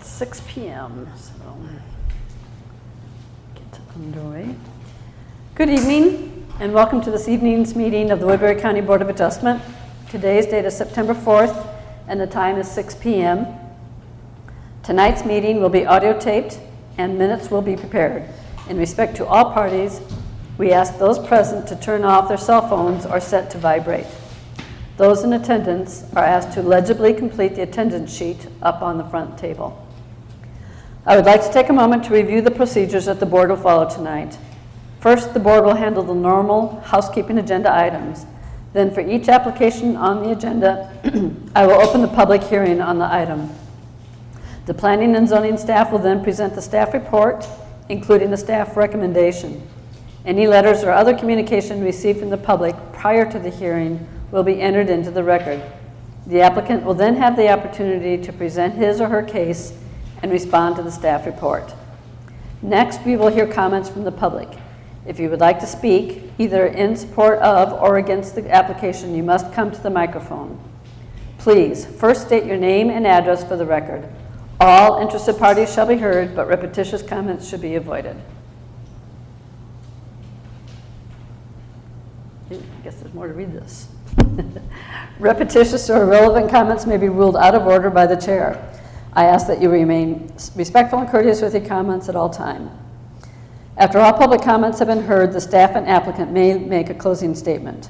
6 p.m. So get underway. Good evening and welcome to this evening's meeting of the Woodbury County Board of Adjustment. Today's date is September 4th and the time is 6 p.m. Tonight's meeting will be audio taped and minutes will be prepared. In respect to all parties, we ask those present to turn off their cell phones or set to vibrate. Those in attendance are asked to legibly complete the attendance sheet up on the front table. I would like to take a moment to review the procedures that the board will follow tonight. First, the board will handle the normal housekeeping agenda items. Then for each application on the agenda, I will open the public hearing on the item. The planning and zoning staff will then present the staff report, including the staff recommendation. Any letters or other communication received from the public prior to the hearing will be entered into the record. The applicant will then have the opportunity to present his or her case and respond to the staff report. Next, we will hear comments from the public. If you would like to speak, either in support of or against the application, you must come to the microphone. Please, first state your name and address for the record. All interested parties shall be heard, but repetitious comments should be avoided. I guess there's more to read this. Repetitious or irrelevant comments may be ruled out of order by the chair. I ask that you remain respectful and courteous with your comments at all times. After all public comments have been heard, the staff and applicant may make a closing statement.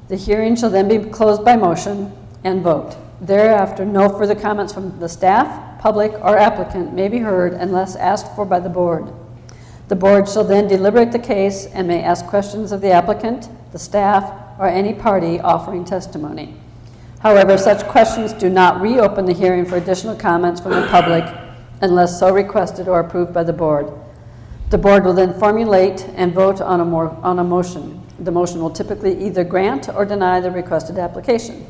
The hearing shall then be closed by motion and vote. Thereafter, no further comments from the staff, public, or applicant may be heard unless asked for by the board. The board shall then deliberate the case and may ask questions of the applicant, the staff, or any party offering testimony. However, such questions do not reopen the hearing for additional comments from the public unless so requested or approved by the board. The board will then formulate and vote on a motion. The motion will typically either grant or deny the requested application.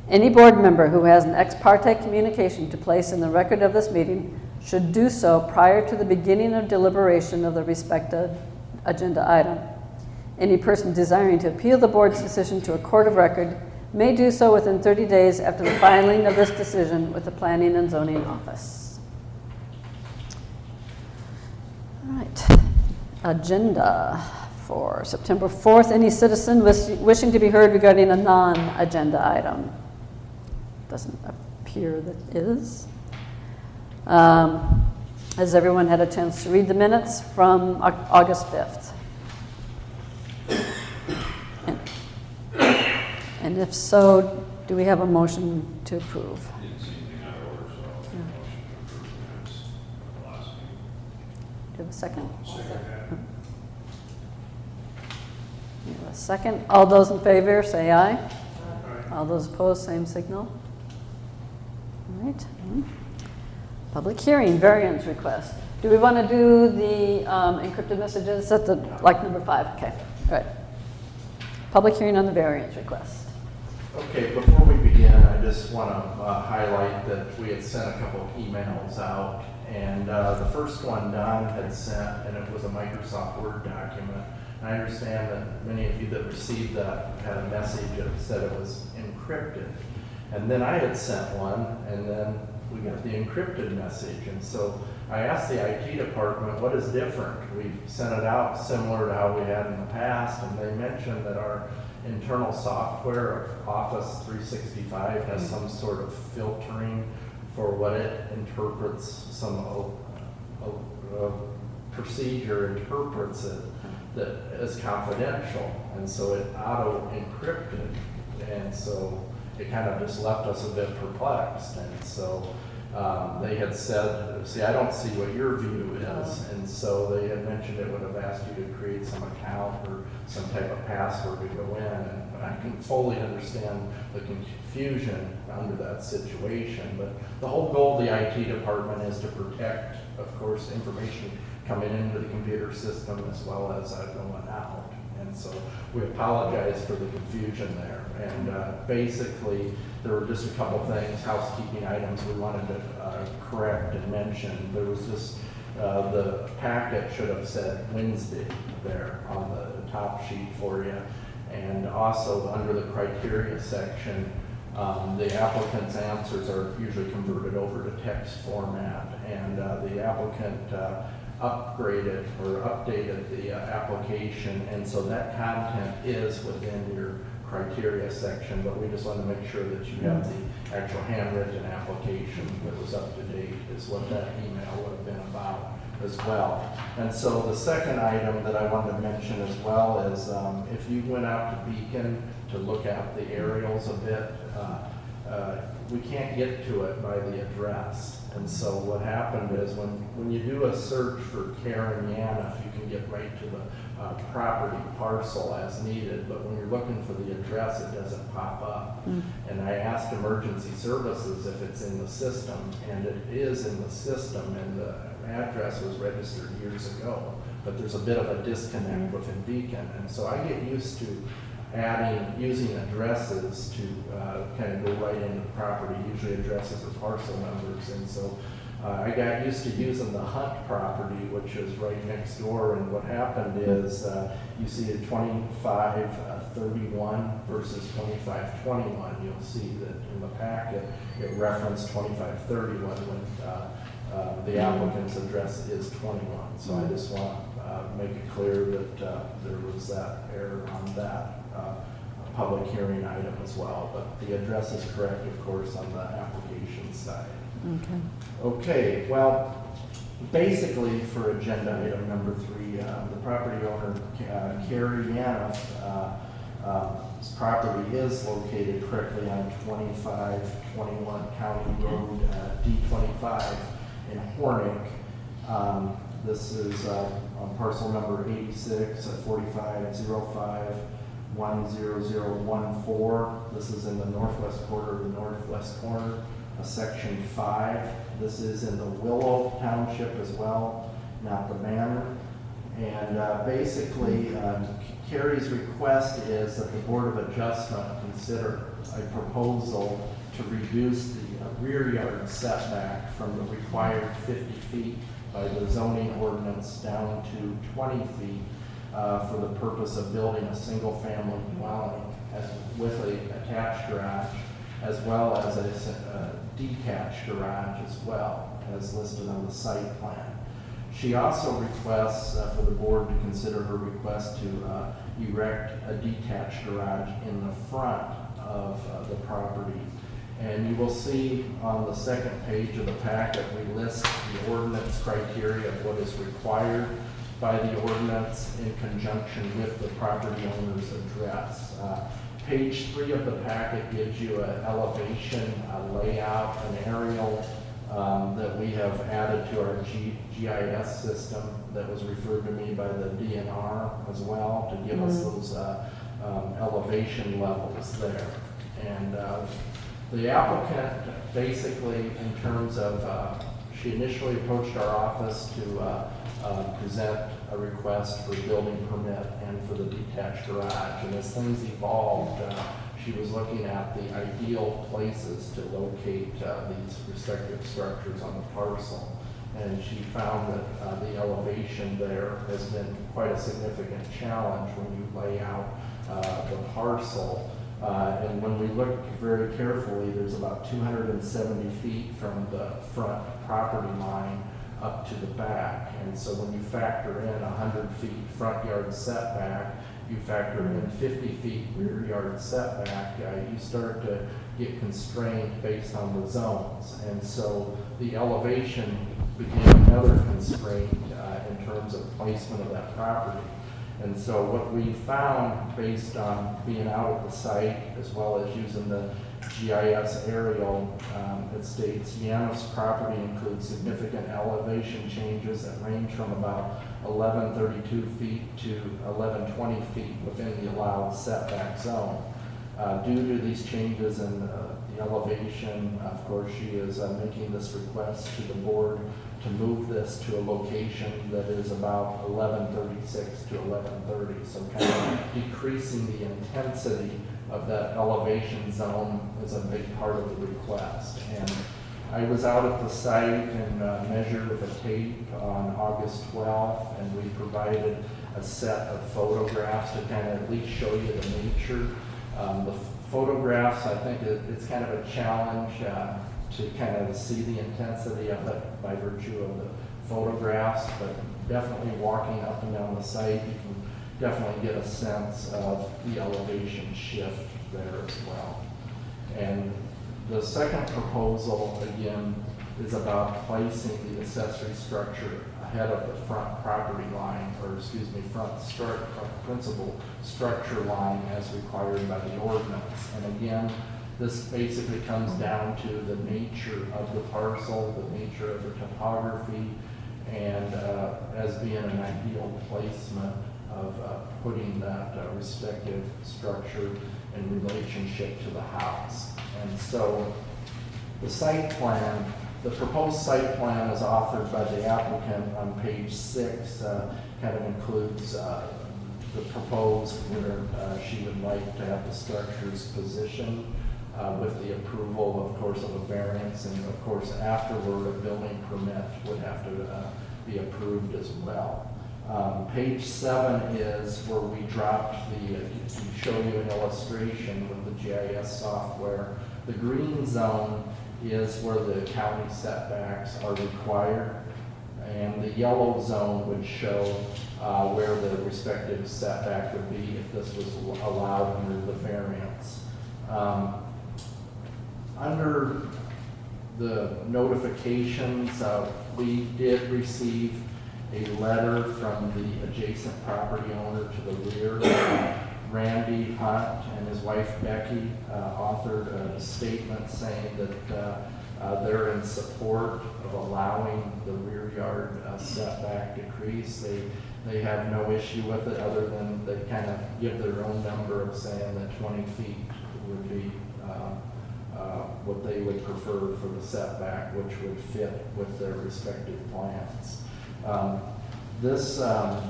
Any board member who has an ex parte communication to place in the record of this meeting should do so prior to the beginning of deliberation of the respective agenda item. Any person desiring to appeal the board's decision to a court of record may do so within 30 days after the filing of this decision with the Planning and Zoning Office. All right, agenda for September 4th. Any citizen wishing to be heard regarding a non-agenda item? Doesn't appear that is. Has everyone had a chance to read the minutes from August 5th? And if so, do we have a motion to approve? Didn't see anything out of order, so I'll make a motion to approve the minutes of the last meeting. Do you have a second? Second. You have a second. All those in favor say aye. Aye. All those opposed, same signal. All right. Public hearing, variance request. Do we want to do the encrypted messages at the, like number 5? Okay, all right. Public hearing on the variance request. Okay, before we begin, I just want to highlight that we had sent a couple of emails out, and the first one Don had sent, and it was a Microsoft Word document. And I understand that many of you that received that had a message that said it was encrypted. And then I had sent one, and then we got the encrypted message. And so I asked the IT department, what is different? We sent it out similar to how we had in the past, and they mentioned that our internal software of Office 365 has some sort of filtering for what it interprets, some procedure interprets it that is confidential, and so it auto-encrypted, and so it kind of just left us a bit perplexed. And so they had said, see, I don't see what your view is, and so they had mentioned it would have asked you to create some account or some type of password to go in, and I can fully understand the confusion under that situation, but the whole goal of the IT department is to protect, of course, information coming into the computer system as well as going out. And so we apologize for the confusion there. And basically, there were just a couple things, housekeeping items we wanted to correct and mention. There was just, the packet should have said Wednesday there on the top sheet for you. And also under the criteria section, The applicant's answers are usually converted over to text format, and the applicant upgraded or updated the application, and so that content is within your criteria section, but we just want to make sure that you have the actual handwritten application that was up to date is what that email would have been about as well. And so the second item that I wanted to mention as well is if you went out to Beacon to look at the aerials a bit, we can't get to it by the address. And so what happened is when you do a search for Karen Yaniff, you can get right to the property parcel as needed, but when you're looking for the address, it doesn't pop up. And I asked emergency services if it's in the system, and it is in the system, and the address was registered years ago, but there's a bit of a disconnect within Beacon. And so I get used to using addresses to kind of go right into the property, usually addresses or parcel numbers. And so I got used to using the Hunt property, which is right next door. And what happened is you see a 2531 versus 2521. You'll see that in the packet it referenced 2531 when the applicant's address is 21. So I just want to make it clear that there was that error on that public hearing item as well. But the address is correct, of course, on the application side. Okay, well, basically for agenda item number 3, the property owner, Carrie Yaniff, his property is located correctly on 2521 County Road D25 in Hornick. This is on parcel number 86 at 4505-10014. This is in the northwest quarter of the northwest corner, section 5. This is in the Willow Township as well, not the Manor. And basically, Carrie's request is that the Board of Adjustment consider a proposal to reduce the rear yard setback from the required 50 feet by the zoning ordinance down to 20 feet for the purpose of building a single-family dwelling with an attached garage, as well as a detached garage as well, as listed on the site plan. She also requests for the board to consider her request to erect a detached garage in the front of the property. And you will see on the second page of the packet, we list the ordinance criteria of what is required by the ordinance in conjunction with the property owner's address. Page 3 of the packet gives you an elevation, a layout, an aerial that we have added to our GIS system that was referred to me by the DNR as well to give us those elevation levels there. And the applicant basically, in terms of, she initially approached our office to present a request for building permit and for the detached garage. And as things evolved, she was looking at the ideal places to locate these respective structures on the parcel. And she found that the elevation there has been quite a significant challenge when you lay out the parcel. And when we look very carefully, there's about 270 feet from the front property line up to the back. And so when you factor in 100 feet front yard setback, you factor in 50 feet rear yard setback, you start to get constrained based on the zones. And so the elevation became another constraint in terms of placement of that property. And so what we found based on being out at the site as well as using the GIS aerial, it states Yaniff's property includes significant elevation changes that range from about 1132 feet to 1120 feet within the allowed setback zone. Due to these changes in the elevation, of course, she is making this request to the board to move this to a location that is about 1136 to 1130. So kind of decreasing the intensity of that elevation zone is a big part of the request. And I was out at the site and measured with a tape on August 12th, and we provided a set of photographs to kind of at least show you the nature. The Photographs, I think it's kind of a challenge to kind of see the intensity of it by virtue of the photographs, but definitely walking up and down the site, you can definitely get a sense of the elevation shift there as well. And the second proposal, again, is about placing the accessory structure ahead of the front property line, or excuse me, principal structure line as required by the ordinance. And again, this basically comes down to the nature of the parcel, the nature of the topography, and as being an ideal placement of putting that respective structure in relationship to the house. And so the site plan, the proposed site plan is authored by the applicant on page 6, kind of includes the proposed where she would like to have the structures positioned with the approval, of course, of a variance, and of course afterward a building permit would have to be approved as well. Page 7 is where we dropped to show you an illustration with the GIS software. The green zone is where the county setbacks are required, and the yellow zone would show where the respective setback would be if this was allowed under the variance. Under the notifications, we did receive a letter from the adjacent property owner to the rear. Randy Hunt and his wife Becky authored a statement saying that they're in support of allowing the rear yard setback decrease. They have no issue with it, other than they kind of give their own number of saying that 20 feet would be what they would prefer for the setback, which would fit with their respective plans. This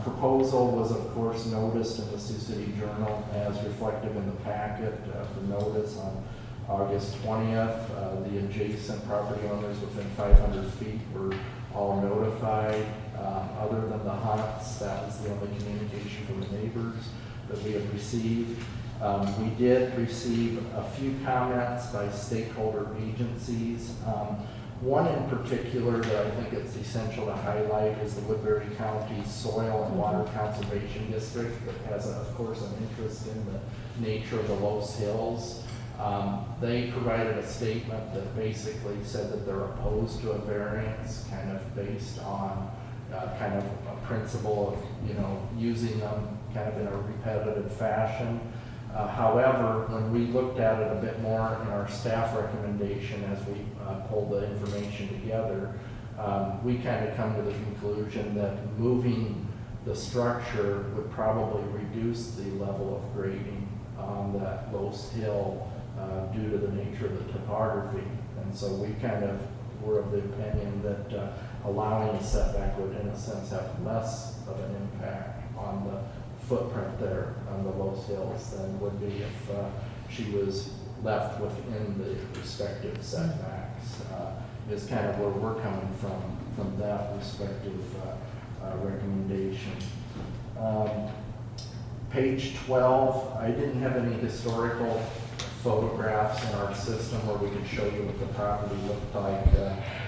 proposal was, of course, noticed in the Sioux City Journal as reflected in the packet for notice on August 20th. The adjacent property owners within 500 feet were all notified. Other than the Hunts, that was the only communication from the neighbors that we have received. We did receive a few comments by stakeholder agencies. One in particular that I think it's essential to highlight is the Woodbury County Soil and Water Conservation District that has, of course, an interest in the nature of the Los Hills. They provided a statement that basically said that they're opposed to a variance, kind of based on kind of a principle of, using them kind of in a repetitive fashion. However, when we looked at it a bit more in our staff recommendation as we pulled the information together, we kind of come to the conclusion that moving the structure would probably reduce the level of grading on that Los Hill due to the nature of the topography. And so we kind of were of the opinion that allowing a setback would, in a sense, have less of an impact on the footprint there on the Los Hills than would be if she was left within the respective setbacks. Is kind of where we're coming from that respective recommendation. Page 12, I didn't have any historical photographs in our system where we could show you what the property looked like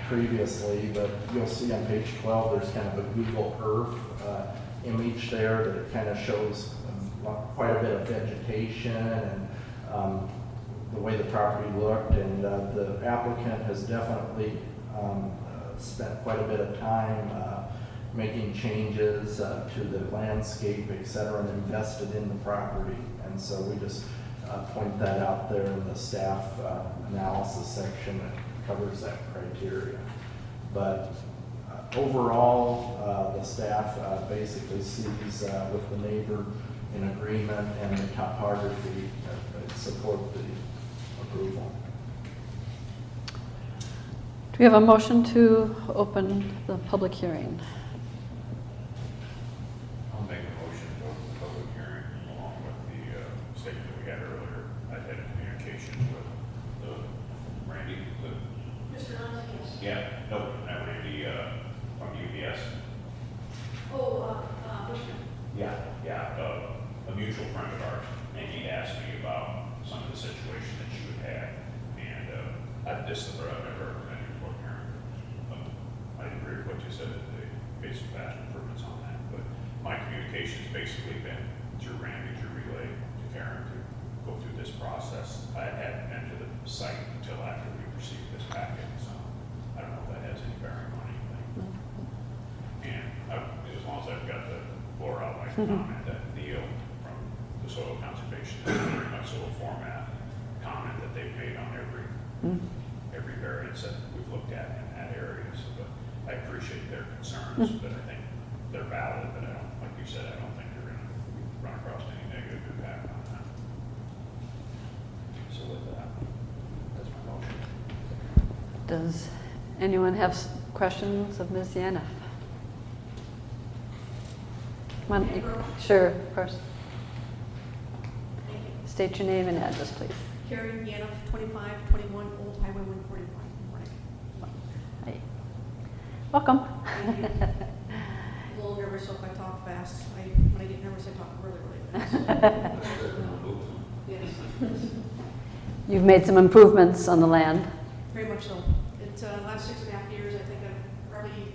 previously, but you'll see on page 12 there's kind of a Google Earth image there that it kind of shows quite a bit of vegetation and the way the property looked, and the applicant has definitely spent quite a bit of time making changes to the landscape, et cetera, and invested in the property. And so we just point that out there in the staff analysis section that covers that criteria. But overall, the staff basically sees with the neighbor in agreement and the topography support the approval. Do we have a motion to open the public hearing? I'll make a motion to open the public hearing along with the statement that we had earlier. I had communications with Randy. Mr. Hunt, yes. Yeah, no, not Randy from UPS. Bushman. Yeah, a mutual friend of ours, and he asked me about some of the situations This is the route I've recommended for Karen. I agree with what you said, the basic path improvements on that, but my communication's basically been through Randy to relay to Karen to go through this process. I hadn't been to the site until after we received this packet, so I don't know if that has any bearing on anything. And as long as I've got the floor out, I can comment that Neil from the Soil Conservation is very much so a format comment that they've made on every variance that we've looked at in that area. So, but I appreciate their concerns, but I think they're valid, but I don't, like you said, I don't think they're going to run across any negative impact on that. So with that, that's my motion. Does anyone have questions of Ms. Yaniv? Come on, sure, of course. Thank you. State your name and address, please. Carrie Yaniv, 2521 Old Highway 145. Morning. Hi. Welcome. Thank you. I'm a little nervous, so if I talk fast, when I get nervous, I talk really, really fast. Yes. You've made some improvements on the land. Very much so. It's last 6.5 years, I think I've probably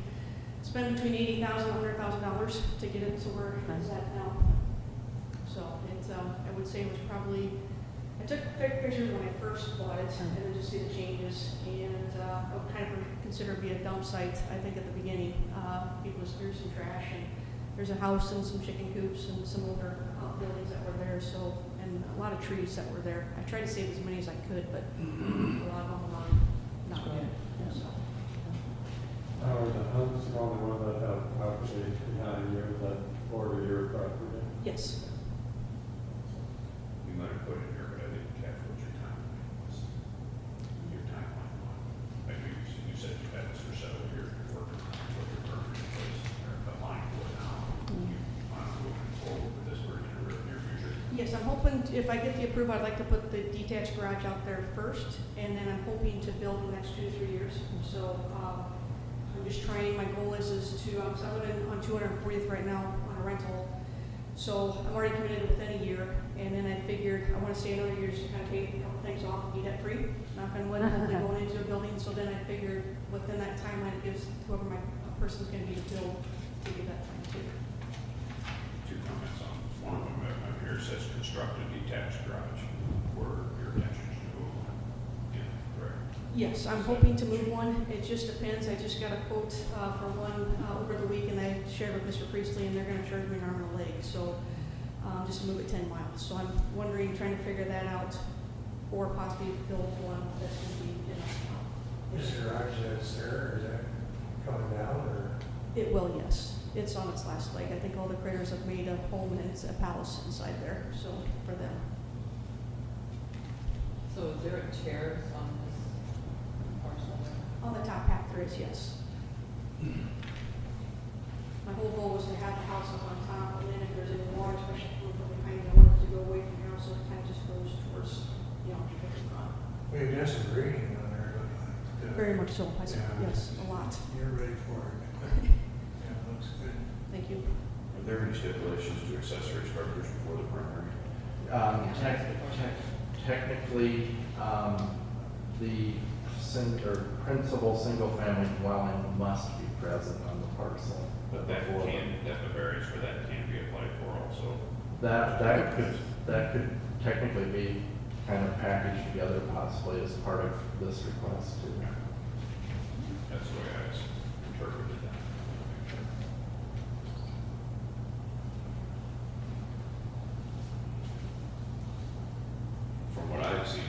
spent between $80,000 and $100,000 to get it to where it's at now. So it's, I would say it was probably, I took pictures when I first bought it and then just see the changes. And I would kind of consider it be a dump site, I think at the beginning. People just threw some trash and there's a house and some chicken coops and some older buildings that were there. So, and a lot of trees that were there. I tried to save as many as I could, but a lot of them are not good. So. The homes are only one that have property behind you that border your property. Yes. You might have put it here, but I didn't catch what your timeline was. Your timeline on. I know you said you had this for several years before what your permit in place or applying for it now. You want to move forward with this in the near future? Yes, I'm hoping, if I get the approval, I'd like to put the detached garage out there first, and then I'm hoping to build in the next 2 to 3 years. So I'm just trying, my goal is to, I'm living on 240th right now on a rental, so I'm already committed within a year, and then I figured I want to stay another year just to kind of pay a couple things off and be debt free, knock on wood, hopefully going into a building. So then I figured within that timeline, it gives whoever my person's going to be to build to give that time too. Two comments on, one of them up here says constructed detached garage, where your intentions to move one. Yeah, correct. Yes, I'm hoping to move one. It just depends. I just got a quote for one over the week, and I shared with Mr. Priestley, and they're going to charge me an arm and a leg. So just to move it 10 miles. So I'm wondering, trying to figure that out, or possibly build one that's going to be Is the garage that's there, is that coming down, or? It will, yes. It's on its last leg. I think all the critters have made a home, and it's a palace inside there. So for them. So is there a terrace on this parcel? On the top half there is, yes. My whole goal was to have the house up on top, and then if there's any water, especially coming from behind, I wanted to go away from the house, so it kind of just goes towards, the front. Well, you've done some grading on there, look like. Very much so, Yeah. yes, a lot. You're ready for it. Yeah, it looks good. Thank you. Are there any stipulations to accessory structures before the primary? Technically, the principal single-family dwelling must be present on the parcel. But that before the- the variance for that can be applied for also. That could technically be kind of packaged together possibly as part of this request too. That's the way I interpreted that. From what I've seen,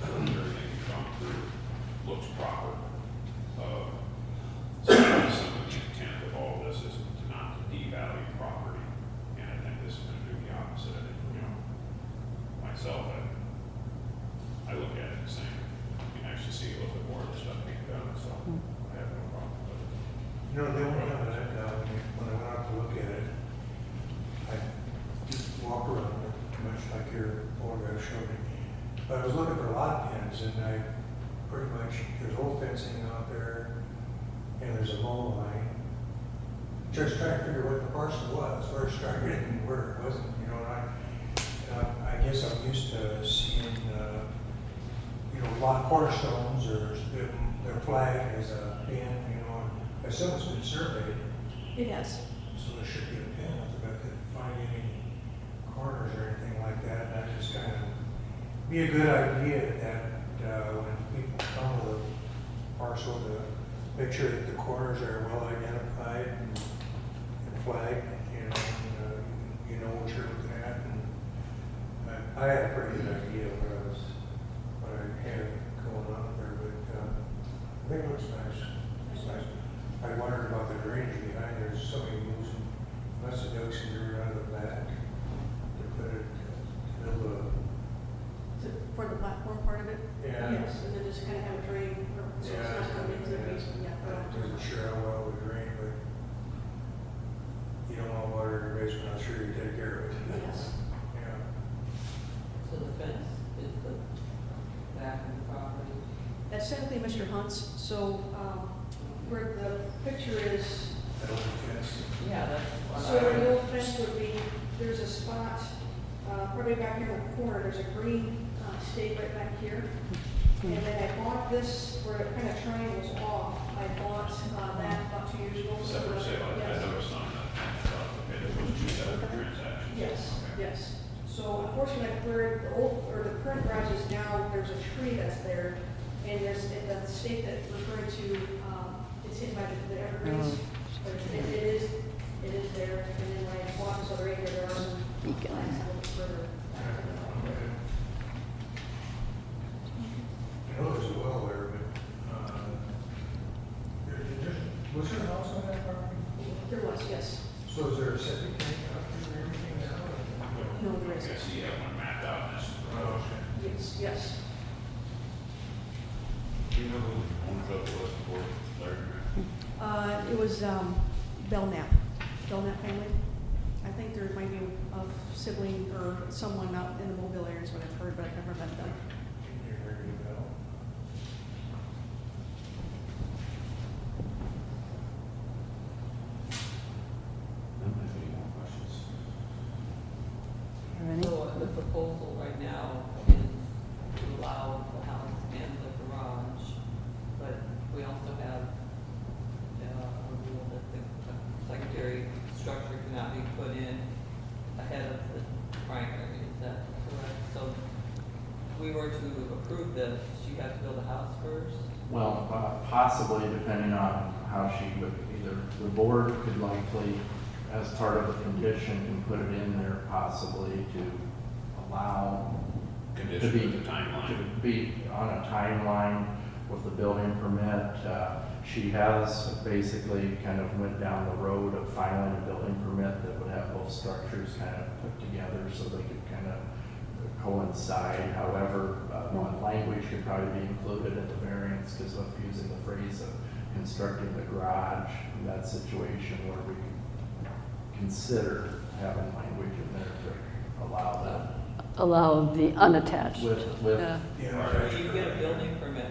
everything you've gone through looks proper. So some of the intent of all this is to not devalue property, and I think this is going to do the opposite. I think, myself, I look at it the same. It'd be nice to see a little bit more of this stuff being done, so I have no problem with it. You know, the only time that I've done, when I went out to look at it, I just walk around it, much like your photograph showed me. But I was looking for lot pins, and I pretty much, there's old fencing out there, and there's a mow line. Just trying to figure what the parcel was, where it started and where it wasn't, and I guess I'm used to seeing, you know, a lot of cornerstones, or their flag as a pin, you know, and I assume it's been surveyed, It has. so there should be a pin with it, but I couldn't find any corners or anything like that, and that just kind of be a good idea that, when people come with a parcel, to make sure that the corners are well identified and flagged, you know, and, you know what you're looking at, and I had a pretty good idea what I had going on there, but, I think it looks nice. It's nice. I wondered about the drainage behind there. Somebody moved some, must have dug some dirt out of the back to put it, to build a, For the platform part of it? Yeah. Yes, and then just kind of have a drain, so it's not coming into the basement, yeah. I wasn't sure how well it would drain, but you don't want water in your basement, I'm sure you take care of it. Yes. Yeah. So the fence is the back of the property. That's technically Mr. Hunt's, so, where the picture is, That old fence. Yeah, that's what so where the I, old fence would be, there's a spot, probably back here in the corner, there's a green stake right back here. And then I bought this, where it kind of triangles off, I bought that about 2 years ago. Separate sale, I Yes. noticed on that, okay, there was two separate transactions. Yes, Okay. yes. So unfortunately, where the old, or the current garage is now, there's a tree that's there, and there's, the stake that referred to, it's hidden by the evergreens. But it is there, and then when I bought this other acre, there are some Beacon. plants a little further back to the right. I know there's a well there, but, was there a house on that property? There was, yes. So is there a septic tank out there and everything now? No, there I isn't. guess you have one mapped out in this. Oh, okay. Yes, yes. Do you know who owns up the West Fork, Larry? It was Belknap family. I think there might be a sibling or someone out in the Mobile area is what I've heard, but I've never met them. You heard me well. Any more questions? Are any? so the proposal right now is to allow the house and the garage, but we also have a rule that the secondary structure cannot be put in ahead of the primary, is that correct? So if we were to approve this, she has to build a house first? Well, possibly depending on how she would, either the board could likely, as part of a condition, can put it in there possibly to allow to Condition be, with the timeline. to be on a timeline with the building permit. She has basically kind of went down the road of filing a building permit that would have both structures kind of put together so they could kind of coincide. However, one language could probably be included in the variance, because of using the phrase of constructing the garage in that situation where we could consider having language in there to allow that Allow the unattached. with, Yeah. Yeah. When you get a building permit,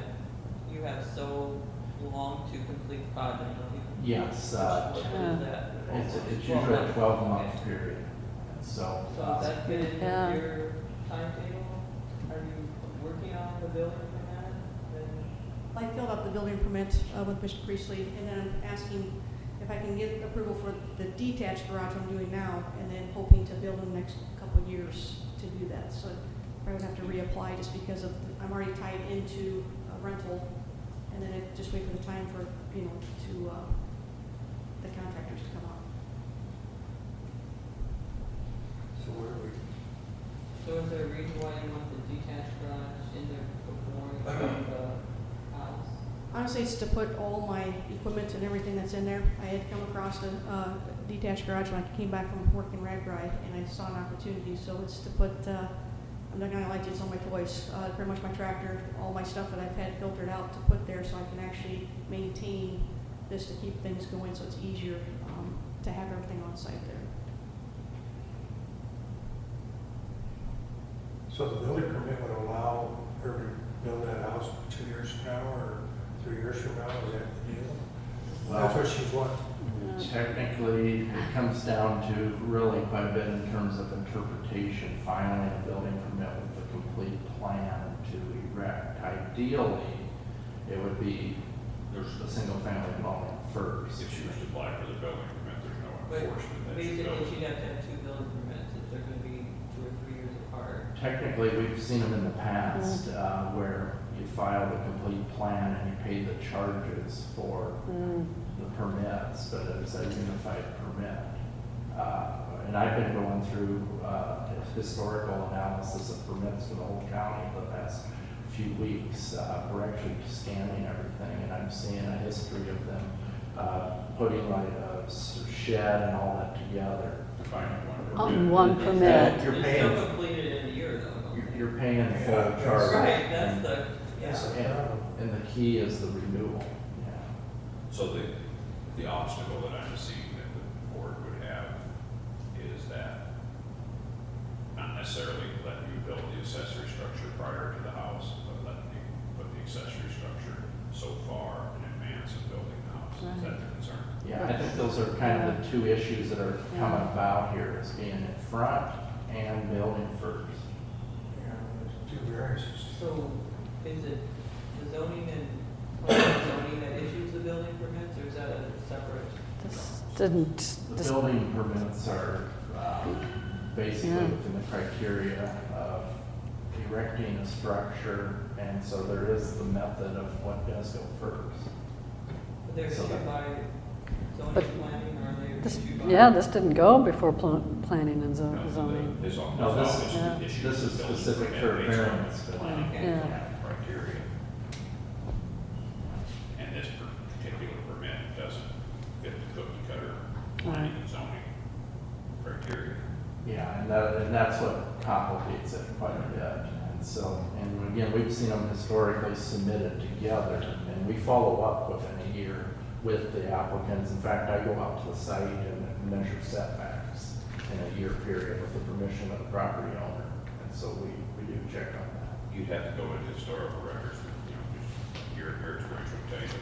you have so long to complete the project, don't you? yes, What is that? it's usually a 12-month period. And so, So does that fit into Yeah. your timetable? Are you working on the building permit? Then- I filled out the building permit with Mr. Priestley, and then I'm asking if I can get approval for the detached garage I'm doing now, and then hoping to build in the next couple of years to do that. So I would have to reapply just because of, I'm already tied into a rental, and then I just wait for the time for, to, the contractors to come out. So where are we? So is there a reason why you want the detached garage in there before you build the house? Honestly, it's to put all my equipment and everything that's in there. I had come across a detached garage when I came back from working RagRide, and I saw an opportunity, so it's to put, I'm not gonna lie to you, it's all my toys, pretty much my tractor, all my stuff that I've had filtered out to put there, so I can actually maintain this to keep things going, so it's easier to have everything on site there. So the building permit would allow her to build that house 2 years from now or 3 years from now, is that the deal? That's what she's wanting. technically, it comes down to really quite a bit in terms of interpretation, filing a building permit with a complete plan to erect. Ideally, it would be, there's a single-family dwelling first. If she was to apply for the building permit, there's no But enforcement that she basically, built. she'd have to have 2 building permits if they're gonna be 2 or 3 years apart. Technically, we've seen them in the past, where you file the complete plan and you pay the charges for the permits, but it's a unified permit. And I've been going through, historical analysis of permits for the whole county the past few weeks. We're actually scanning everything, and I'm seeing a history of them, putting like a shed and all that together. Finding one On permit. one permit. You're It's paying- still completed in a year though. don't they? You're paying full Yeah, charge. Right, that's the, That's yeah. the problem. And the key is the renewal, yeah. So the obstacle that I'm seeing that the board would have is that not necessarily letting you build the accessory structure prior to the house, but letting you put the accessory structure so far in advance of building the house. Is that the concern? Yeah, I think those are kind of the two issues that are coming about here, is being in front and building first. Yeah, there's two variances. So is it the zoning and planning zoning that issues the building permits, or is that a separate? This didn't, The this- building permits are basically Yeah. within the criteria of erecting a structure, and so there is the method of what does go first. They're So issued that- by zoning But and planning, or are they this, issued by? yeah, this didn't go before planning and No, zoning. This all, No, this this- all yeah. is issued This is building specific permit for based on variance, but- planning Okay. Yeah. criteria. And this particular permit doesn't fit the cookie cutter planning and zoning criteria. Yeah, and that's what complicates it quite a bit. And so, and again, we've seen them historically submitted together, and we follow up within a year with the applicants. In fact, I go out to the site and measure setbacks in a year period with the permission of the property owner. And so we do check on that. You'd have to go into historical records, just your experience would tell you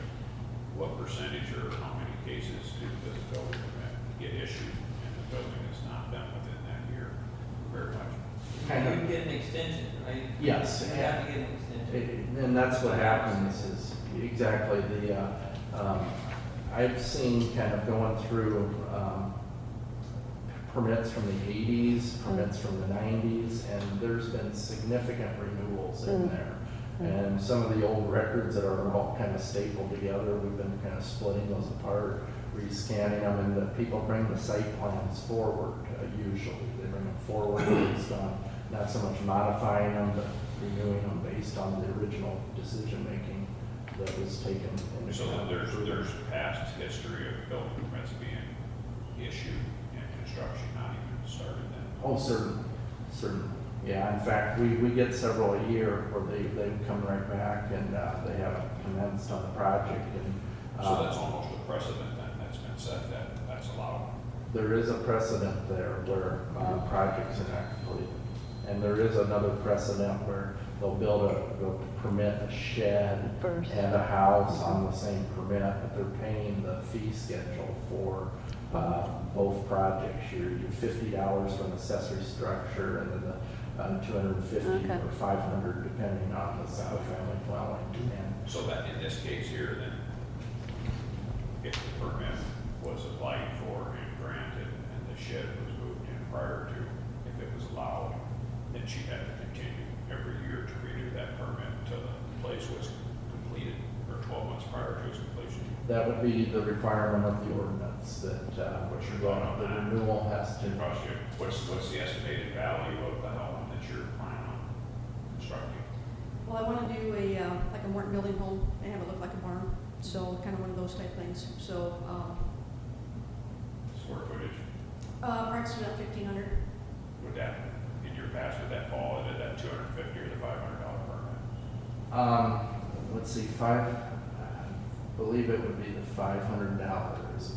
what percentage or how many cases do this building permit get issued, and the building is not done within that year, very much. Kind of- You get an extension, right? Yes. You have to get an extension. And that's what happens is exactly I've seen kind of going through, permits from the 80s, permits from the 90s, and there's been significant renewals in there. And some of the old records that are all kind of stapled together, we've been kind of splitting those apart, rescanning them, and the people bring the site plans forward, usually. They bring them forward based on not so much modifying them, but renewing them based on the original decision-making that was taken into So that account. there's past history of building permits being issued and construction not even started then. Oh, certain. Yeah, in fact, we get several a year where they come right back and they haven't commenced on the project. And So that's almost a precedent then that's been set that that's allowed. there is a precedent there where projects are not completed. And there is another precedent where they'll permit a shed First. and a house on the same permit, but they're paying the fee schedule for both projects. You're $50 for an accessory structure, and then the $250 Okay. or $500 depending on the single-family dwelling. And So that in this case here, then, if the permit was applied for and granted, and the shed was moved in prior to, if it was allowed, then she had to continue every year to renew that permit until the place was completed, or 12 months prior to its completion. that would be the requirement of the ordinance that What's your thought on the that? renewal has to. What's the estimated value of the home that you're planning on constructing? Well, I want to do like a Morton building home and have it look like a barn, so kind of one of those type things. So, Square footage, approximately about 1,500. would that, in your past, would that fall into that $250 or the $500 permit? Let's see, I believe it would be the $500.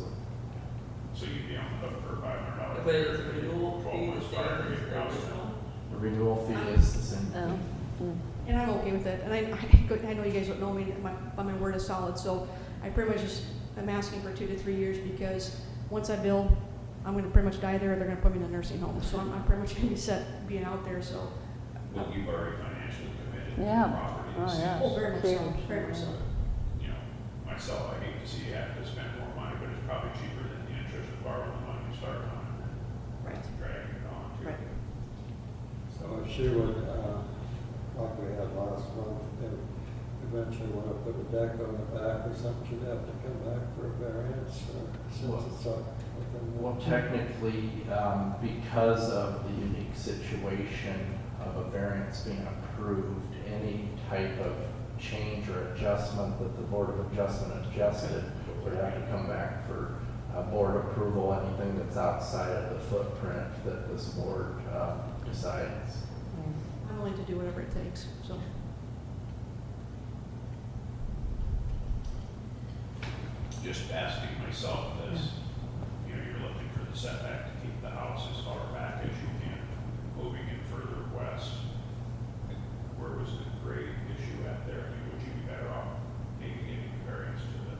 So you'd be on the hook for $500. But is the renewal 12 fee months the prior same to as your the house. original? The renewal fee is the same. Oh, And I'm okay with it. And I know you guys don't know me, my word is solid, so I pretty much just, I'm asking for 2 to 3 years because once I build, I'm gonna pretty much die there, they're gonna put me in a nursing home. So I'm pretty much gonna be set being out there, so. Well, you've already financially committed to Yeah. the property. Oh, yeah. Oh, very much so, Huge. very much so. You know, myself, I hate to see you have to spend more money, but it's probably cheaper than the interest of borrowing the money you start on Right, and dragging it on too. right. So if she would, like we had last month, if eventually want to put a deck on the back or something, she'd have to come back for a variance, or since it's up within the. Well, technically, because of the unique situation of a variance being approved, any type of change or adjustment that the Board of Adjustment adjusted would have to come back for board approval, anything that's outside of the footprint that this board decides. I'm willing to do whatever it takes, so. Just asking myself as, you know, you're looking for the setback to keep the house as far back as you can, moving it further west. Where was the grade issue at there? I mean, would you be better off maybe giving variance to the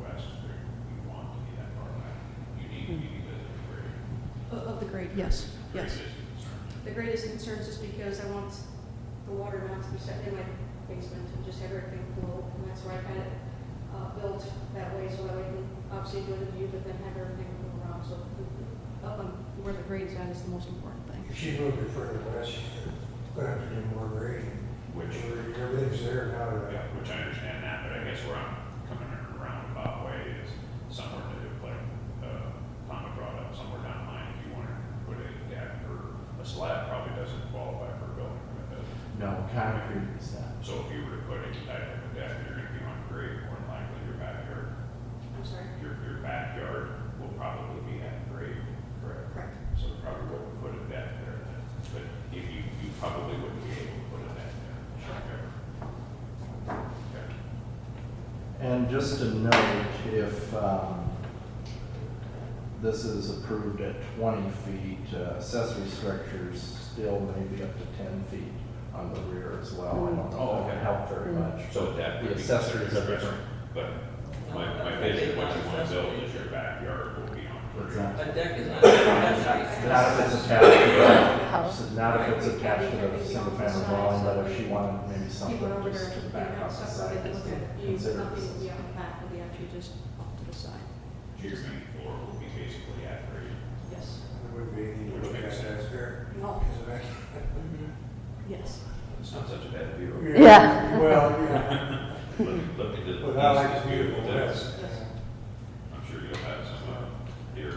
west where you want to be that far back? You need to be because of the grade. Of the grade, yes, Grade yes. is a concern. The greatest concern is just because I want the water not to be set in my basement and just have everything flow. And that's why I kind of built that way, so that I can obviously do the view, but then have everything go around. So up on where the grade's at is the most important thing. If she moved it further west, she's gonna have to do more grading. Which- Everything's there now to. Yeah, which I understand that, but I guess where I'm coming in a roundabout way is somewhere to, like, Tom had brought up, somewhere down the line, if you wanted to put a deck or a slab, probably doesn't qualify for a building permit, does it? No, concrete is not. So if you were to put any type of a deck, you're gonna be on grade, more than likely your backyard. I'm sorry. Your backyard will probably be at grade, correct? Correct. So we probably wouldn't put a deck there, but if you probably wouldn't be able to put a deck there. Okay. And just to note, if this is approved at 20 feet, accessory structures still may be up to 10 feet on the rear as well. I don't know Oh, if that okay. would help very much. So that The would be accessories are considered different. But my vision, what you want to build is your backyard will be on It's grade. not, A deck is not accessory. not if it's attached to House. the, not if it's attached to the single family dwelling, but if she wanted maybe something People over there, just to you back know, up the stuff side. like that, look at you, Consider nothing will this. be on the back, will be actually just off to the side. Your main floor will be basically at grade. Yes. There would be any Which look makes at sense. that there. No. Because of that. Yes. It's not such a bad view. Yeah. Well, yeah. Look at the. But I like east, the beautiful too. west. I'm sure you'll have some deer,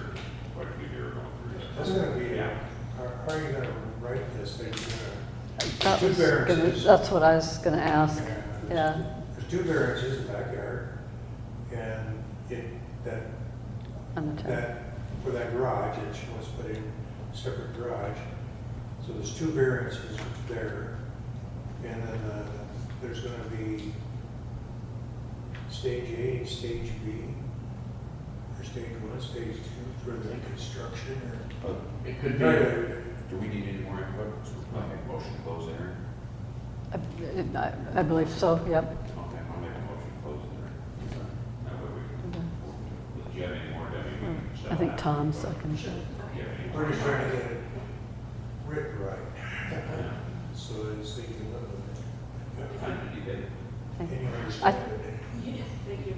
quite a few deer going through. That's gonna be, Yeah. how are you gonna write this? That you're That two was gonna- variances. That's what I was gonna ask. gonna. Yeah. There's two variances in the backyard, and that, On the top. for that garage, that she wants to put in a separate garage. So there's two variances there, and then, there's gonna be stage A and stage B, or stage one, stage two, for the construction, or. It could Try be, to- Do we need any more input? I'll make a motion to close the hearing. I believe so, yep. Okay, I'll make a motion to close the hearing. That way we can, do you have any more, Debbie? We can still I think have- Tom seconded it. Do you have any more? We're just trying to get it written right, so that they can live with Time to debate. it. And you I- understand it. Thank you.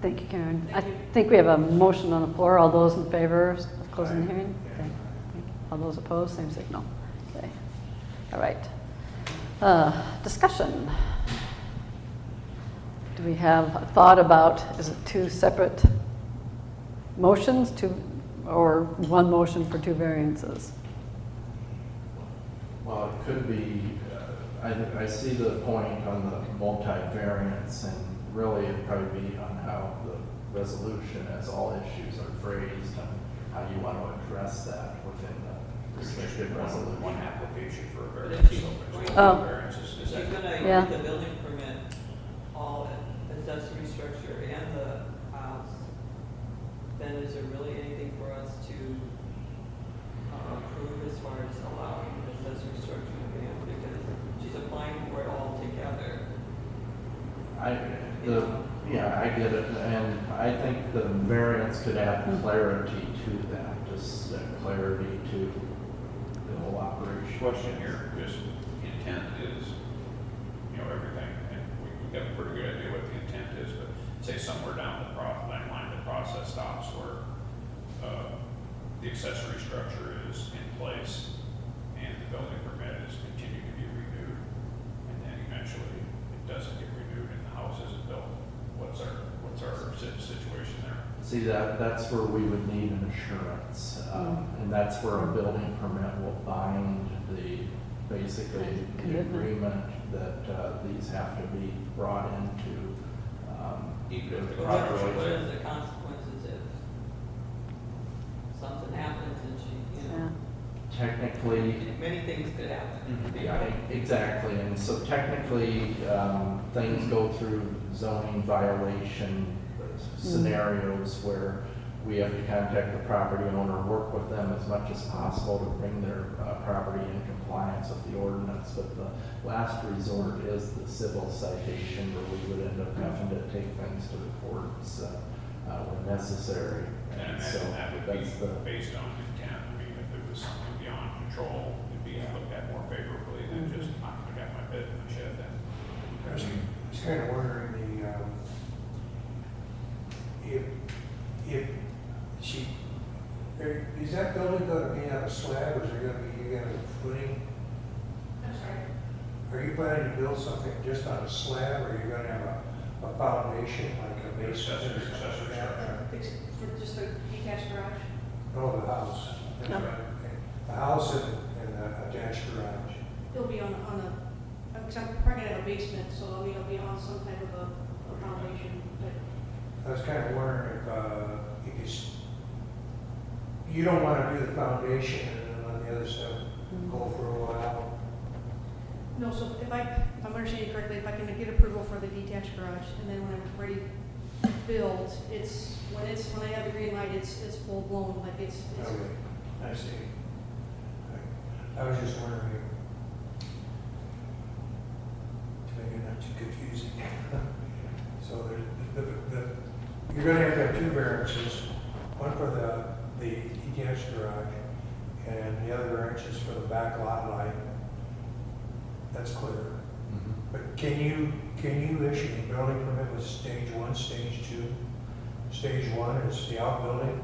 Thank you, Karen. I Thank you. think we have a motion on the floor. All those in favor of closing the hearing? Yeah. Okay. All those opposed, same signal. Okay. All right. Discussion. Do we have a thought about, is it two separate motions, or one motion for two variances? well, it could be, I see the point on the multi-variance, and really it'd probably be on how the resolution, as all issues are phrased, and how you want to address that within the restricted resolution. One application for a But variance. if she's so there's going- no Oh. variances. Is She's that- gonna Yeah. get the building permit, all accessory structure and the house, then is there really anything for us to approve as far as allowing the accessory structure to be in? Because she's applying for it all together. Yeah, I get it, and I think the variance could add clarity to that, just clarity to the whole operation. Question here, just intent is, you know, everything, have a pretty good idea what the intent is, but say somewhere down the line, the process stops where, the accessory structure is in place and the building permit is continuing to be renewed, and then eventually it doesn't get renewed and the house isn't built. What's our situation there? See, that's where we would need an assurance, and that's where a building permit will bind basically the Commitment. agreement that these have to be brought into. Even if the But garage what is- is the consequences if something happens and she, you know? Technically, Many things could happen. yeah, exactly, and so technically, things go through zoning violation scenarios where we have to contact the property owner, work with them as much as possible to bring their property in compliance with the ordinance, but the last resort is the civil citation where we would end up having to take things to the courts when necessary. And I so imagine that would that's be based on intent. I mean, if it was something beyond control, it'd be looked at more favorably than just, I got my bed in my shed then. I was kind of wondering if she, is that building gonna be on a slab, or is there gonna be, you got a footing? I'm sorry. Are you planning to build something just on a slab, or are you gonna have a foundation, like a basement or something like that? It's for just a detached garage. Oh, the house. That's Yeah. right, okay. The house and the attached garage. It'll be on a, because I'm probably gonna have a basement, so I mean, it'll be on some type of a foundation, but I was kind of wondering if you don't want to do the foundation and then on the other stuff go for a while. no, so if I'm understanding correctly, if I can get approval for the detached garage, and then when I'm ready to build, when I have the green light, it's full blown, like it's, Okay, I see. I was just wondering, to make it not too confusing. So you're gonna have to have two variances, one for the detached garage, and the other variance is for the back lot line. That's clear. But can you issue a building permit with stage 1, stage 2? Stage 1 is the outbuilding.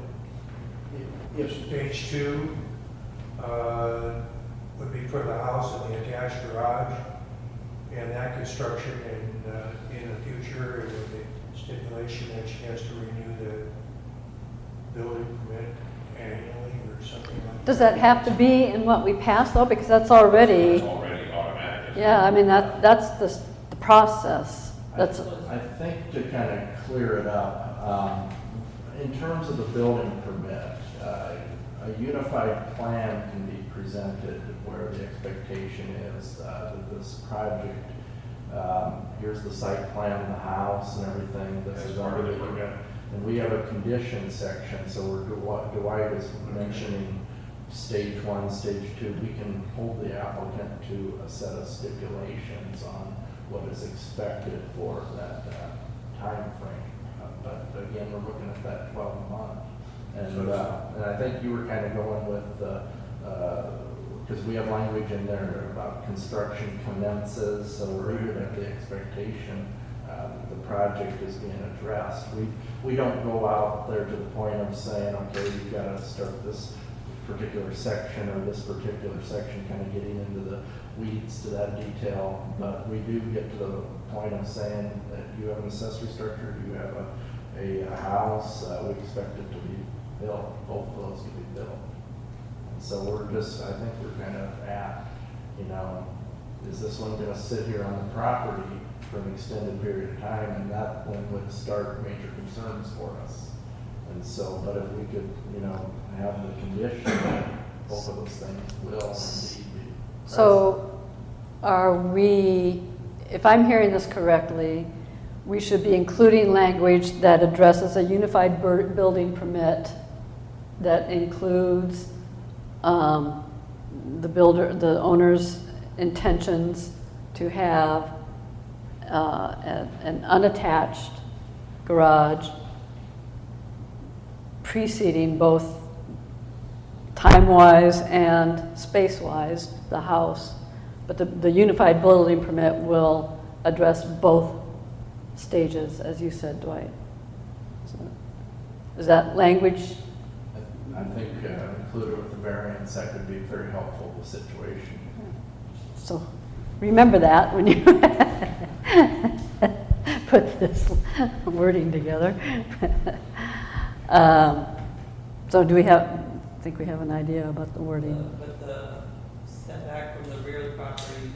If stage 2 would be for the house and the attached garage, and that construction in the future, with the stipulation that she has to renew the building permit annually or something like that. Does that have to be in what we passed though? Because that's already, It's already automatic. isn't it? yeah, I mean, that's the process. That's, I think to kind of clear it up, in terms of the building permit, a unified plan can be presented where the expectation is that this project, here's the site plan of the house and everything. This That's is part of the already, permit. and we have a condition section, so Dwight is mentioning stage 1, stage 2. We can hold the applicant to a set of stipulations on what is expected for that time frame. But again, we're looking at that 12-month. And I think you were kind of going with, because we have language in there about construction commences, so we're even at the expectation the project is being addressed. We don't go out there to the point of saying, okay, you've got to start this particular section or this particular section, kind of getting into the weeds to that detail. But we do get to the point of saying that you have an accessory structure, you have a house, we expect it to be built, both of those to be built. And so we're just, I think we're kind of at, is this one going to sit here on the property for an extended period of time? And that one would start major concerns for us. And so, but if we could, have the condition that both of those things will indeed be. so are we, if I'm hearing this correctly, we should be including language that addresses a unified building permit that includes the owner's intentions to have an unattached garage preceding both time-wise and space-wise the house, but the unified building permit will address both stages, as you said, Dwight. So, is that language? I think included with the variance, that could be very helpful to the situation. So remember that when you put this wording together. So do we have, I think we have an idea about the wording. But the setback from the rear of the property,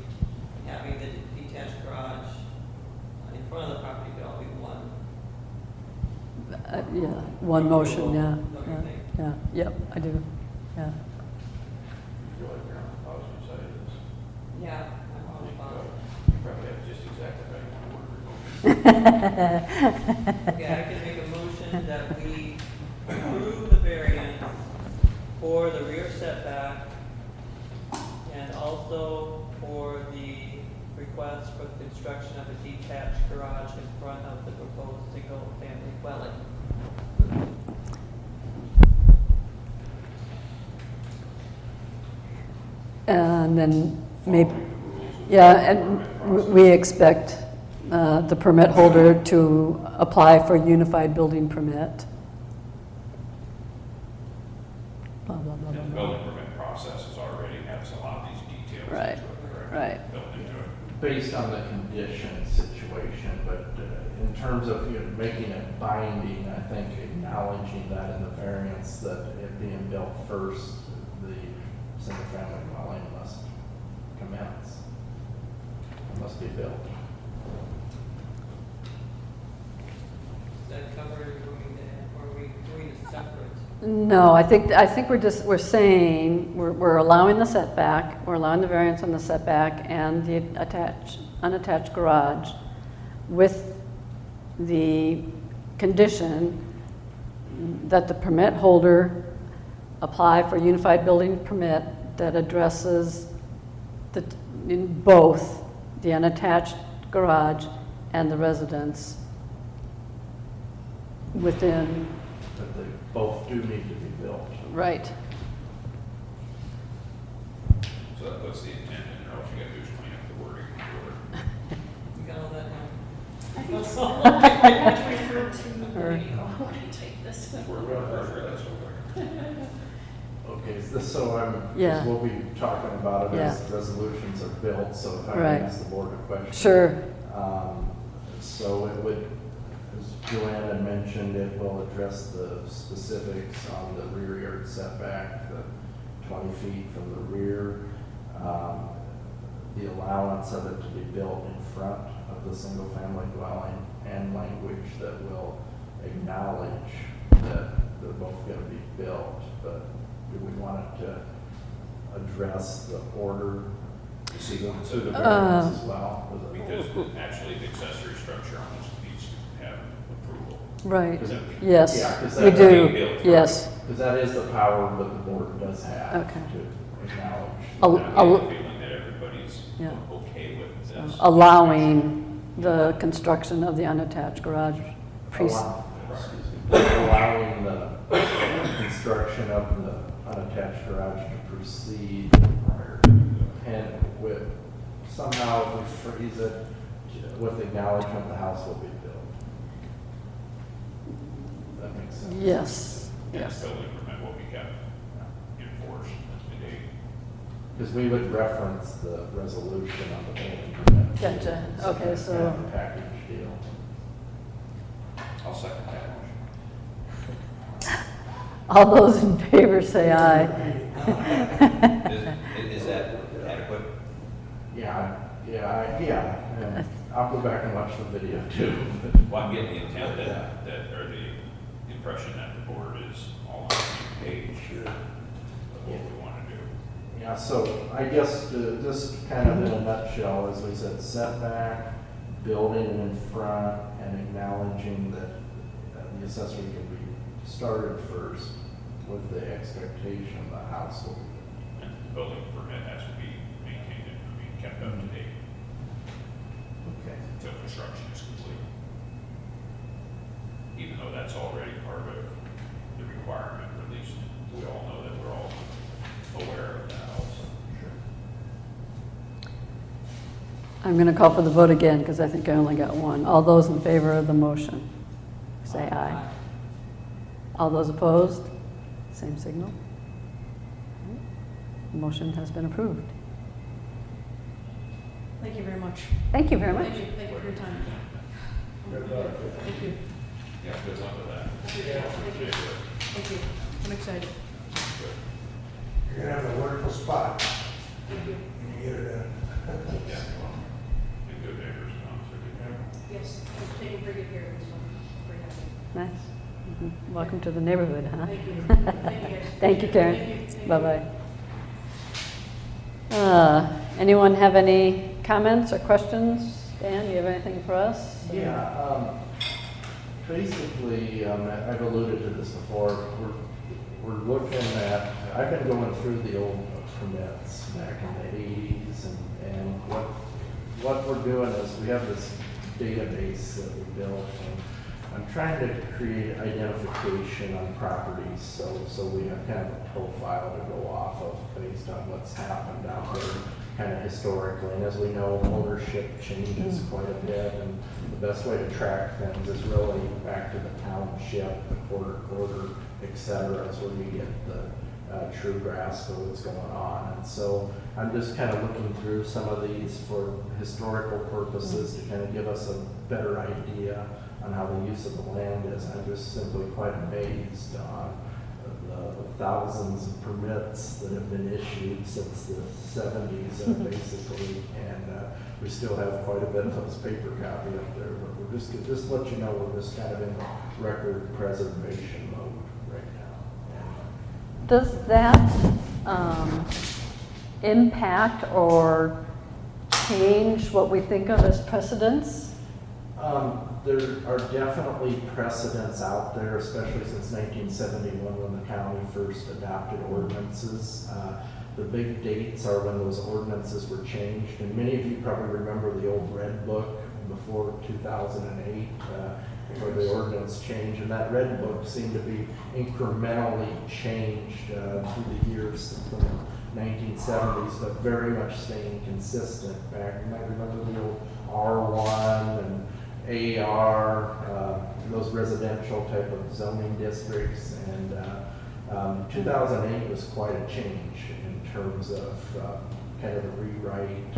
having the detached garage in front of the property could all be one. Yeah, one motion, yeah, Don't you yeah, think? yeah, yep, I do, yeah. I feel like you're on the positive side of this. Yeah, I'm all about You probably have just exactly how you want to word it. Okay, I can make a motion that we approve the variance for the rear setback and also for the request for the construction of a detached garage in front of the proposed single-family dwelling. And then maybe, yeah, and we expect the permit holder to apply for a unified building permit. Blah, blah, blah, And blah, the blah. building permit process is already has a lot of these details. Right, into it, correct? right. Built into it. Based on the condition situation, but in terms of making it binding, I think acknowledging that in the variance that it being built first, the single-family dwelling must commence. It must be built. Is that covered, or are we doing it separate? No, I think we're saying, we're allowing the setback, we're allowing the variance on the setback and the unattached garage with the condition that the permit holder apply for a unified building permit that addresses in both the unattached garage and the residence within, But they both do need to be built. right. So that puts the intent in there. All you gotta do is clean up the wording. You got all that now? I think so. I refer to the Or- video. How do you take this? We're that's okay. Okay, so I'm, Yeah. because we'll be talking about it as Yeah. resolutions are built, so if I Right. can ask the board a question. Sure. So it would, as Joanne had mentioned, it will address the specifics on the rear yard setback, the 20 feet from the rear, the allowance of it to be built in front of the single-family dwelling, and language that will acknowledge that they're both going to be built, but do we want it to address the order You see, to so the the variance as well? because actually the accessory structure almost needs to have approval. Right, Is that- yes, Yeah, 'cause we that- do, yes. Because that is the power that the board does have Okay. to acknowledge. Al- I have al- a feeling that everybody's Yeah. okay with this. Allowing the construction of the unattached garage. Allowing the construction of the unattached garage to proceed prior. And with, somehow if we phrase it with acknowledgement the house will be built. That makes sense. Yes, And yes. the building permit will be kept enforced to date. Because we would reference the resolution on the building permit. Gotcha. Okay, It's so- kind of a package deal. I'll second that motion. All those in favor say aye. Is that adequate? Yeah, and I'll go back and watch the video too. Well, I'm getting the intent or the impression that the board is all on the same page of what we want to do. Yeah, so I guess just kind of in a nutshell, as we said, setback, building it in front, and acknowledging that the accessory can be started first with the expectation the house will be. And the building permit has to be maintained and be kept up to date Okay. until construction is complete. Even though that's already part of the requirement, or at least we all know that we're all aware of that also. Sure. I'm going to call for the vote again because I think I only got one. All those in favor of the motion, say aye. All those opposed, same signal. The motion has been approved. Thank you very much. Thank you very much. Thank you for your time. Good luck. Thank you. Yeah, good luck with that. Thank you. I'm excited. You're gonna have a wonderful spot Thank you. when you get it done. Yeah, well, and good neighbors, so Yes, I'm taking pretty good care of this one. Very happy. Nice. Mhm. Welcome to the neighborhood, huh? Thank you. Thank you, guys. Thank you, Karen. Thank you. Thank you. Bye-bye. Anyone have any comments or questions? Dan, you have anything for us? Yeah, basically, I've alluded to this before, we're looking at, I've been going through the old permits back in the 80s, and what we're doing is we have this database that we built, and I'm trying to create identification on properties, so we have kind of a profile to go off of based on what's happened out there, kind of historically. And as we know, ownership changes quite a bit, and the best way to track things is really back to the township, the quarter, et cetera, is where you get the true grasp of what's going on. And so I'm just kind of looking through some of these for historical purposes to kind of give us a better idea on how the use of the land is. I'm just simply quite amazed on the thousands of permits that have been issued since the 70s, basically, and we still have quite a bit of those paper copy up there. But we're just to let you know, we're just kind of in record preservation mode right now. Does that impact or change what we think of as precedents? There are definitely precedents out there, especially since 1971 when the county first adopted ordinances. The big dates are when those ordinances were changed, and many of you probably remember the old Red Book before 2008, where the ordinance changed, and that Red Book seemed to be incrementally changed through the years from the 1970s, but very much staying consistent. Back, you might remember the old R1 and AR, those residential type of zoning districts, and 2008 was quite a change in terms of kind of a rewrite,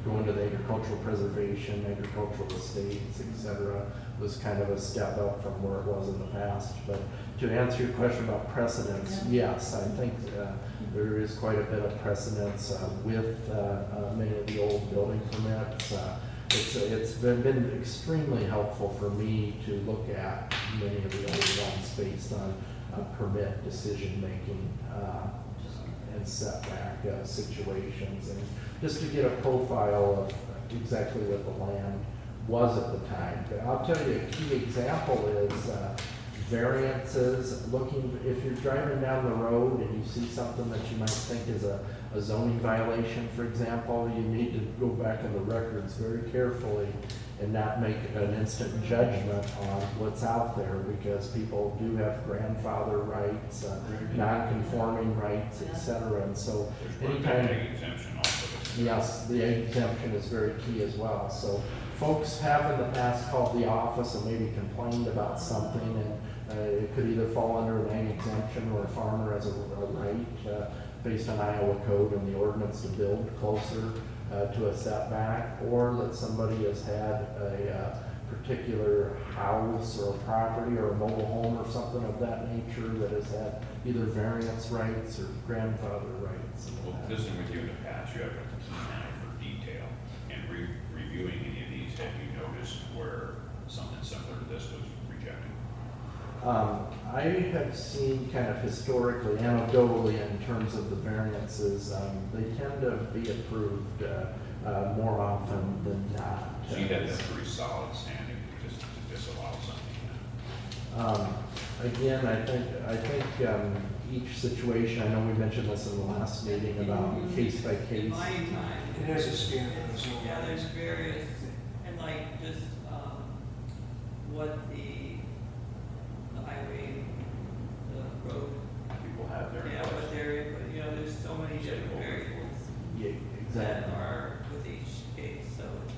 going to the agricultural preservation, agricultural estates, etc. was kind of a step up from where it was in the past. But to answer your question about precedents, yes, I think there is quite a bit of precedence with many of the old building permits. It's been extremely helpful for me to look at many of the old ones based on permit decision-making and setback situations, and just to get a profile of exactly what the land was at the time. But I'll tell you, a key example is variances. If you're driving down the road and you see something that you might think is a zoning violation, for example, you need to go back in the records very carefully and not make an instant judgment on what's out there, because people do have grandfather rights, non-conforming rights, etc. And so there's one anytime, big exemption also. yes, the exemption is very key as well. So folks have in the past called the office and maybe complained about something, and it could either fall under an ag exemption or a farmer has a right based on Iowa code and the ordinance to build closer to a setback, or that somebody has had a particular house or a property or a mobile home or something of that nature that has had either variance rights or grandfather rights. Well, visiting with you in the past, you have a keen eye for detail, and reviewing any of these, have you noticed where something similar to this was rejected? I have seen kind of historically, anecdotally, in terms of the variances, they tend to be approved more often than not. So you had that pretty solid standing just to disallow something. Again, I think each situation, I know we mentioned this in the last meeting about case by In case. my time. It is a scandal. Yeah, there's various, and like just, what the highway, the road, People have their. yeah, what they're, you know, there's so many different variables Yeah, that exactly. are with each case, so it's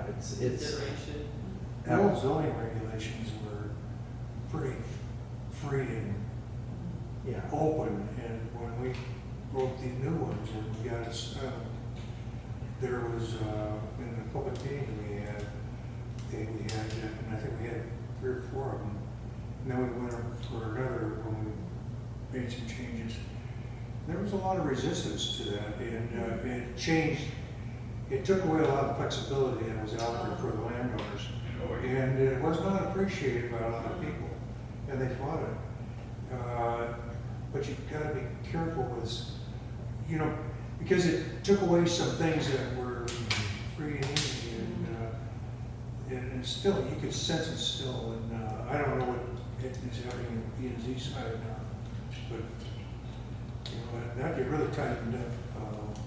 yeah, it's, consideration. The old zoning regulations were pretty free and yeah. open, and when we wrote the new ones and we got us, there was, in the public meeting we had, and I think we had 3 or 4 of them. And then we went up for another when we made some changes. There was a lot of resistance to that, and it changed, it took away a lot of flexibility that was out there for the landowners. And it was not appreciated by a lot of people, and they fought it. But you've got to be careful with, you know, because it took away some things that were free and easy, and still, you could sense it still. And I don't know what is happening in the P and Z side now, but you know, that could really tighten up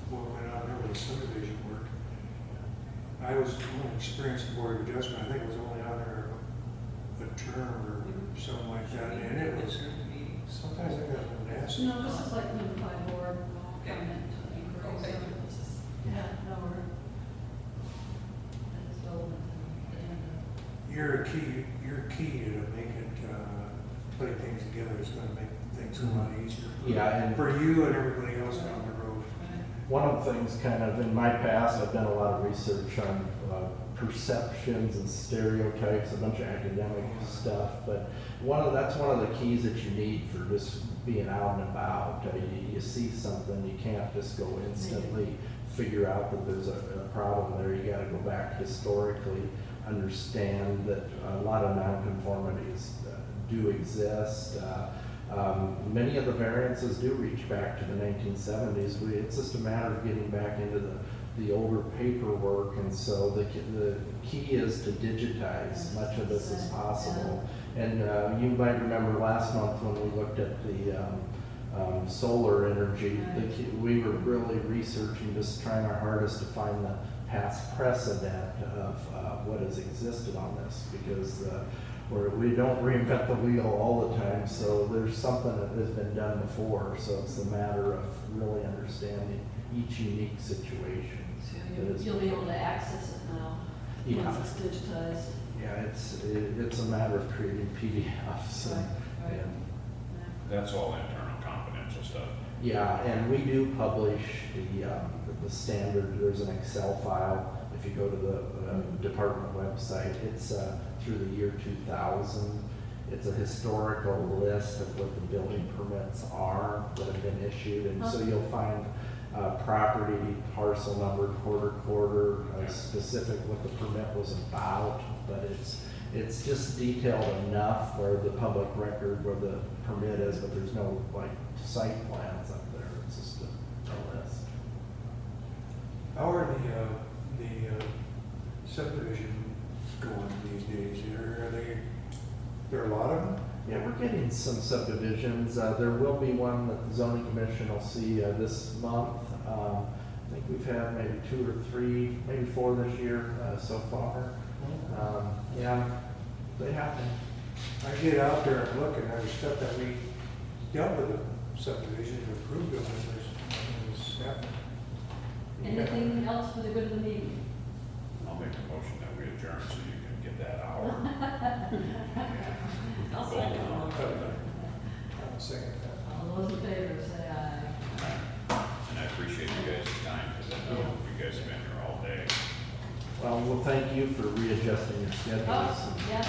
what went on there with the subdivision work. I was only experienced the Board of Adjustment. I think it was only on there a term or something like that, and it was, sometimes I got a little nasty. No, this is like unified board comment inquiries. Okay. Yeah, no, we're, it's relevant to the end You're key to make it, putting things together is gonna make things a lot easier. Yeah, and For you and everybody else down the road. one of the things kind of in my past, I've done a lot of research on perceptions and stereotypes, a bunch of academic stuff, but that's one of the keys that you need for just being out and about. You see something, you can't just go instantly figure out that there's a problem there. You gotta go back historically, understand that a lot of nonconformities do exist. Many of the variances do reach back to the 1970s. It's just a matter of getting back into the older paperwork, and so the key is to digitize much of this as possible. And you might remember last month when we looked at the solar energy, we were really researching, just trying our hardest to find the past precedent of what has existed on this, because we don't reinvent the wheel all the time, so there's something that has been done before, so it's a matter of really understanding each unique situation. So you'll be able to access it now, Yeah. once it's digitized. Yeah, it's a matter of creating PDFs Right, right. and That's all internal confidential stuff. yeah, and we do publish the standard. There's an Excel file. If you go to the department website, it's through the year 2000. It's a historical list of what the building permits are that have been issued, and so you'll find property, parcel number, quarter, specific what the permit was about, but it's just detailed enough where the public record where the permit is, but there's no like site plans up there. It's just a list. How are the subdivisions going these days? There are a lot of them? Yeah, we're getting some subdivisions. There will be one that the zoning commission will see this month. I think we've had maybe 2 or 3, maybe 4 this year so far. Yeah, they happen. I get out there and look, and there's stuff that we dealt with the subdivisions, approved them, and there's happening. Anything else for the good of the meeting? I'll make a motion that we adjourn so you can get that hour. I'll second the motion. I'll second that. All those in favor, say aye. And I appreciate you guys' time, because I know you guys have been here all day. Well, thank you for readjusting your schedules. Oh, yeah.